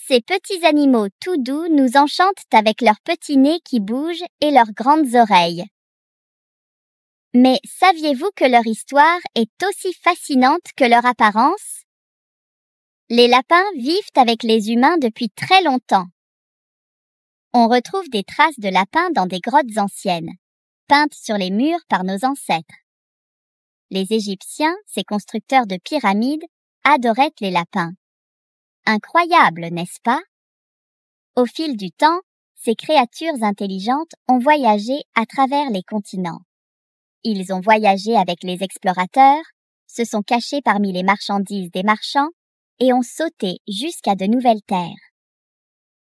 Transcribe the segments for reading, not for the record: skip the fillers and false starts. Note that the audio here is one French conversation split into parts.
Ces petits animaux tout doux nous enchantent avec leurs petits nez qui bougent et leurs grandes oreilles. Mais saviez-vous que leur histoire est aussi fascinante que leur apparence? Les lapins vivent avec les humains depuis très longtemps. On retrouve des traces de lapins dans des grottes anciennes, peintes sur les murs par nos ancêtres. Les Égyptiens, ces constructeurs de pyramides, adoraient les lapins. Incroyable, n'est-ce pas? Au fil du temps, ces créatures intelligentes ont voyagé à travers les continents. Ils ont voyagé avec les explorateurs, se sont cachés parmi les marchandises des marchands et ont sauté jusqu'à de nouvelles terres.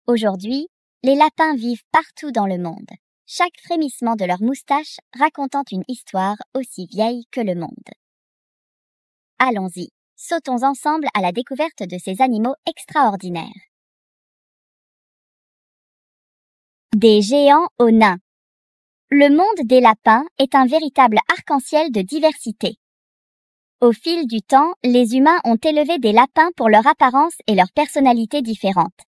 Aujourd'hui, les lapins vivent partout dans le monde, chaque frémissement de leur moustache racontant une histoire aussi vieille que le monde. Allons-y, sautons ensemble à la découverte de ces animaux extraordinaires. Des géants aux nains. Le monde des lapins est un véritable arc-en-ciel de diversité. Au fil du temps, les humains ont élevé des lapins pour leur apparence et leur personnalité différentes.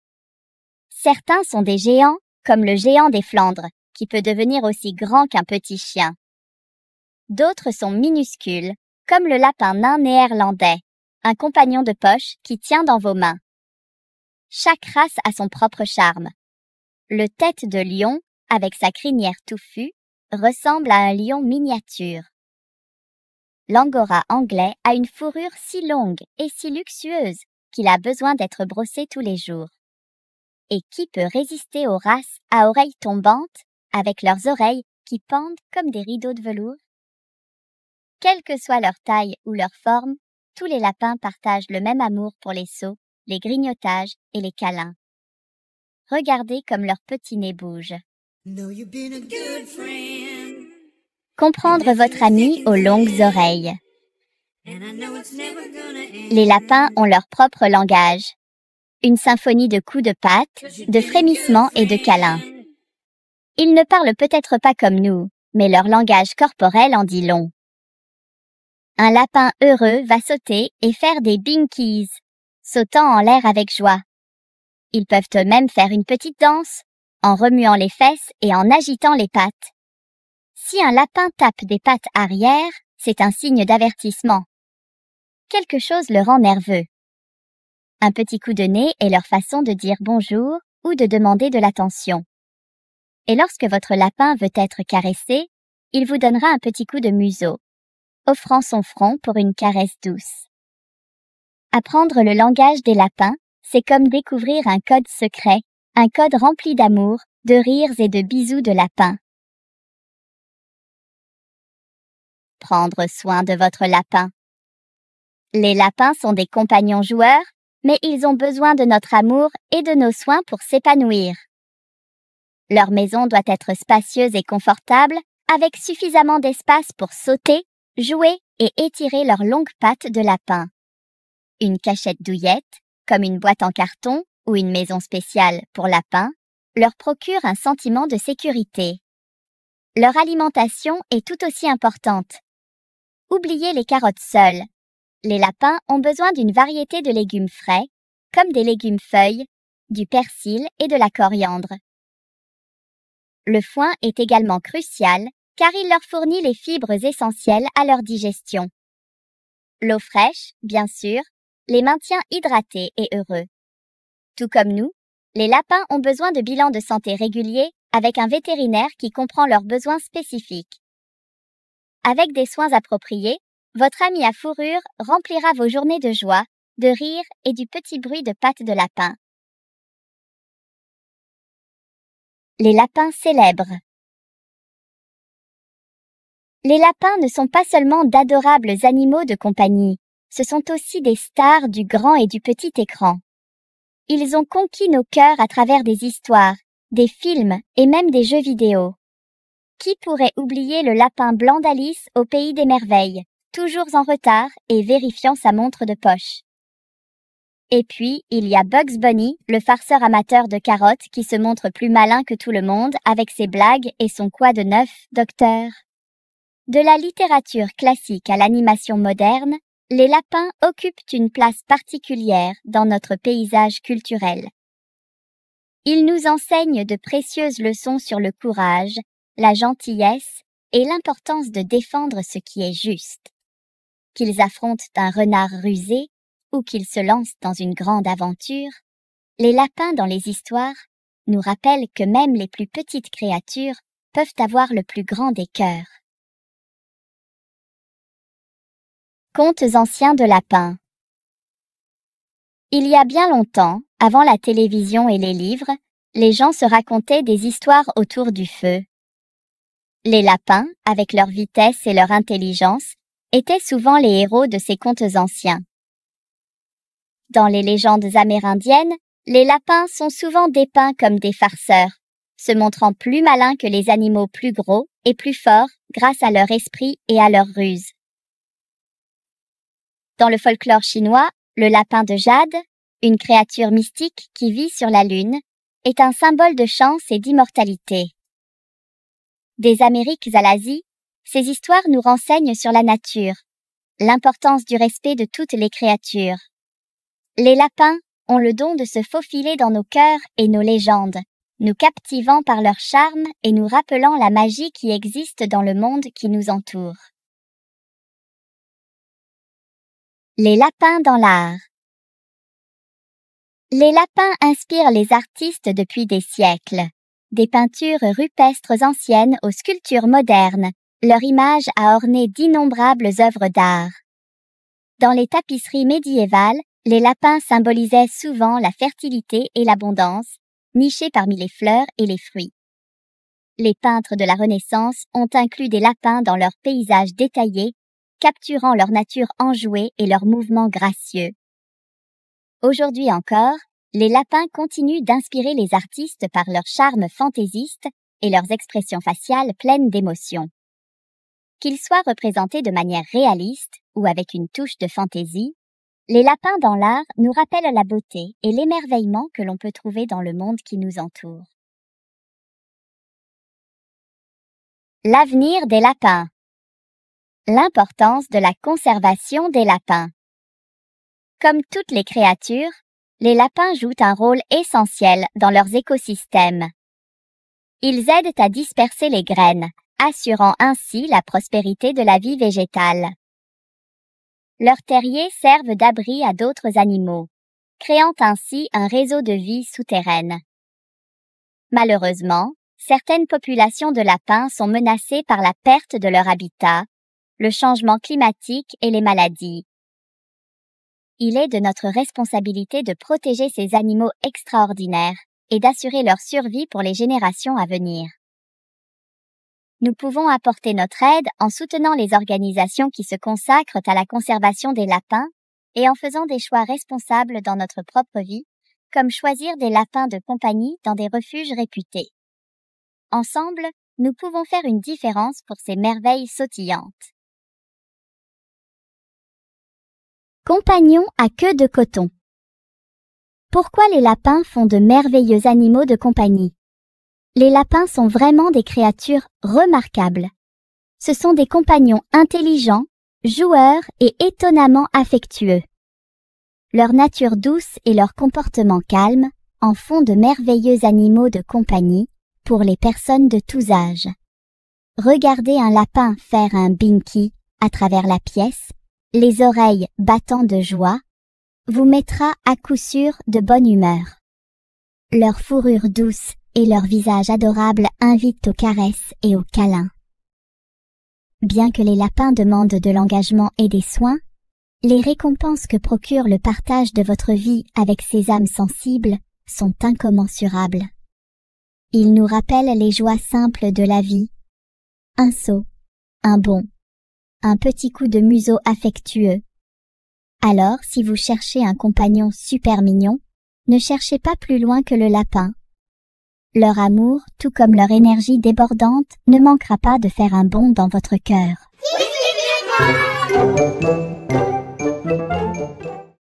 Certains sont des géants, comme le géant des Flandres, qui peut devenir aussi grand qu'un petit chien. D'autres sont minuscules, comme le lapin nain néerlandais, un compagnon de poche qui tient dans vos mains. Chaque race a son propre charme. Le tête de lion, avec sa crinière touffue, ressemble à un lion miniature. L'angora anglais a une fourrure si longue et si luxueuse qu'il a besoin d'être brossé tous les jours. Et qui peut résister aux races à oreilles tombantes, avec leurs oreilles qui pendent comme des rideaux de velours? Quelle que soit leur taille ou leur forme, tous les lapins partagent le même amour pour les sauts, les grignotages et les câlins. Regardez comme leurs petits nez bougent. Comprendre votre ami aux longues oreilles. Les lapins ont leur propre langage. Une symphonie de coups de pattes, de frémissements et de câlins. Ils ne parlent peut-être pas comme nous, mais leur langage corporel en dit long. Un lapin heureux va sauter et faire des binkies, sautant en l'air avec joie. Ils peuvent eux-mêmes faire une petite danse, en remuant les fesses et en agitant les pattes. Si un lapin tape des pattes arrière, c'est un signe d'avertissement. Quelque chose le rend nerveux. Un petit coup de nez est leur façon de dire bonjour ou de demander de l'attention. Et lorsque votre lapin veut être caressé, il vous donnera un petit coup de museau, offrant son front pour une caresse douce. Apprendre le langage des lapins, c'est comme découvrir un code secret, un code rempli d'amour, de rires et de bisous de lapin. Prendre soin de votre lapin. Les lapins sont des compagnons joueurs, mais ils ont besoin de notre amour et de nos soins pour s'épanouir. Leur maison doit être spacieuse et confortable, avec suffisamment d'espace pour sauter, jouer et étirer leurs longues pattes de lapin. Une cachette douillette, comme une boîte en carton ou une maison spéciale pour lapins, leur procure un sentiment de sécurité. Leur alimentation est tout aussi importante. Oubliez les carottes seules. Les lapins ont besoin d'une variété de légumes frais, comme des légumes feuilles, du persil et de la coriandre. Le foin est également crucial car il leur fournit les fibres essentielles à leur digestion. L'eau fraîche, bien sûr, les maintient hydratés et heureux. Tout comme nous, les lapins ont besoin de bilans de santé réguliers avec un vétérinaire qui comprend leurs besoins spécifiques. Avec des soins appropriés, votre ami à fourrure remplira vos journées de joie, de rire et du petit bruit de pattes de lapin. Les lapins célèbres. Les lapins ne sont pas seulement d'adorables animaux de compagnie, ce sont aussi des stars du grand et du petit écran. Ils ont conquis nos cœurs à travers des histoires, des films et même des jeux vidéo. Qui pourrait oublier le lapin blanc d'Alice au pays des merveilles, toujours en retard et vérifiant sa montre de poche? Et puis, il y a Bugs Bunny, le farceur amateur de carottes qui se montre plus malin que tout le monde avec ses blagues et son quoi de neuf, docteur? De la littérature classique à l'animation moderne, Les lapins occupent une place particulière dans notre paysage culturel. Ils nous enseignent de précieuses leçons sur le courage, la gentillesse et l'importance de défendre ce qui est juste. Qu'ils affrontent un renard rusé ou qu'ils se lancent dans une grande aventure, les lapins dans les histoires nous rappellent que même les plus petites créatures peuvent avoir le plus grand des cœurs. Contes anciens de lapins. Il y a bien longtemps, avant la télévision et les livres, les gens se racontaient des histoires autour du feu. Les lapins, avec leur vitesse et leur intelligence, étaient souvent les héros de ces contes anciens. Dans les légendes amérindiennes, les lapins sont souvent dépeints comme des farceurs, se montrant plus malins que les animaux plus gros et plus forts grâce à leur esprit et à leur ruse. Dans le folklore chinois, le lapin de jade, une créature mystique qui vit sur la Lune, est un symbole de chance et d'immortalité. Des Amériques à l'Asie, ces histoires nous renseignent sur la nature, l'importance du respect de toutes les créatures. Les lapins ont le don de se faufiler dans nos cœurs et nos légendes, nous captivant par leur charme et nous rappelant la magie qui existe dans le monde qui nous entoure. Les lapins dans l'art. Les lapins inspirent les artistes depuis des siècles. Des peintures rupestres anciennes aux sculptures modernes, leur image a orné d'innombrables œuvres d'art. Dans les tapisseries médiévales, les lapins symbolisaient souvent la fertilité et l'abondance, nichés parmi les fleurs et les fruits. Les peintres de la Renaissance ont inclus des lapins dans leurs paysages détaillés, capturant leur nature enjouée et leurs mouvements gracieux. Aujourd'hui encore, les lapins continuent d'inspirer les artistes par leur charme fantaisiste et leurs expressions faciales pleines d'émotion. Qu'ils soient représentés de manière réaliste ou avec une touche de fantaisie, les lapins dans l'art nous rappellent la beauté et l'émerveillement que l'on peut trouver dans le monde qui nous entoure. L'avenir des lapins. L'importance de la conservation des lapins. Comme toutes les créatures, les lapins jouent un rôle essentiel dans leurs écosystèmes. Ils aident à disperser les graines, assurant ainsi la prospérité de la vie végétale. Leurs terriers servent d'abri à d'autres animaux, créant ainsi un réseau de vie souterraine. Malheureusement, certaines populations de lapins sont menacées par la perte de leur habitat, le changement climatique et les maladies. Il est de notre responsabilité de protéger ces animaux extraordinaires et d'assurer leur survie pour les générations à venir. Nous pouvons apporter notre aide en soutenant les organisations qui se consacrent à la conservation des lapins et en faisant des choix responsables dans notre propre vie, comme choisir des lapins de compagnie dans des refuges réputés. Ensemble, nous pouvons faire une différence pour ces merveilles sautillantes. Compagnons à queue de coton. Pourquoi les lapins font de merveilleux animaux de compagnie? Les lapins sont vraiment des créatures remarquables. Ce sont des compagnons intelligents, joueurs et étonnamment affectueux. Leur nature douce et leur comportement calme en font de merveilleux animaux de compagnie pour les personnes de tous âges. Regardez un lapin faire un binky à travers la pièce, les oreilles battant de joie, vous mettra à coup sûr de bonne humeur. Leur fourrure douce et leur visage adorable invitent aux caresses et aux câlins. Bien que les lapins demandent de l'engagement et des soins, les récompenses que procure le partage de votre vie avec ces âmes sensibles sont incommensurables. Ils nous rappellent les joies simples de la vie. Un saut, un bond, un petit coup de museau affectueux. Alors, si vous cherchez un compagnon super mignon, ne cherchez pas plus loin que le lapin. Leur amour, tout comme leur énergie débordante, ne manquera pas de faire un bond dans votre cœur.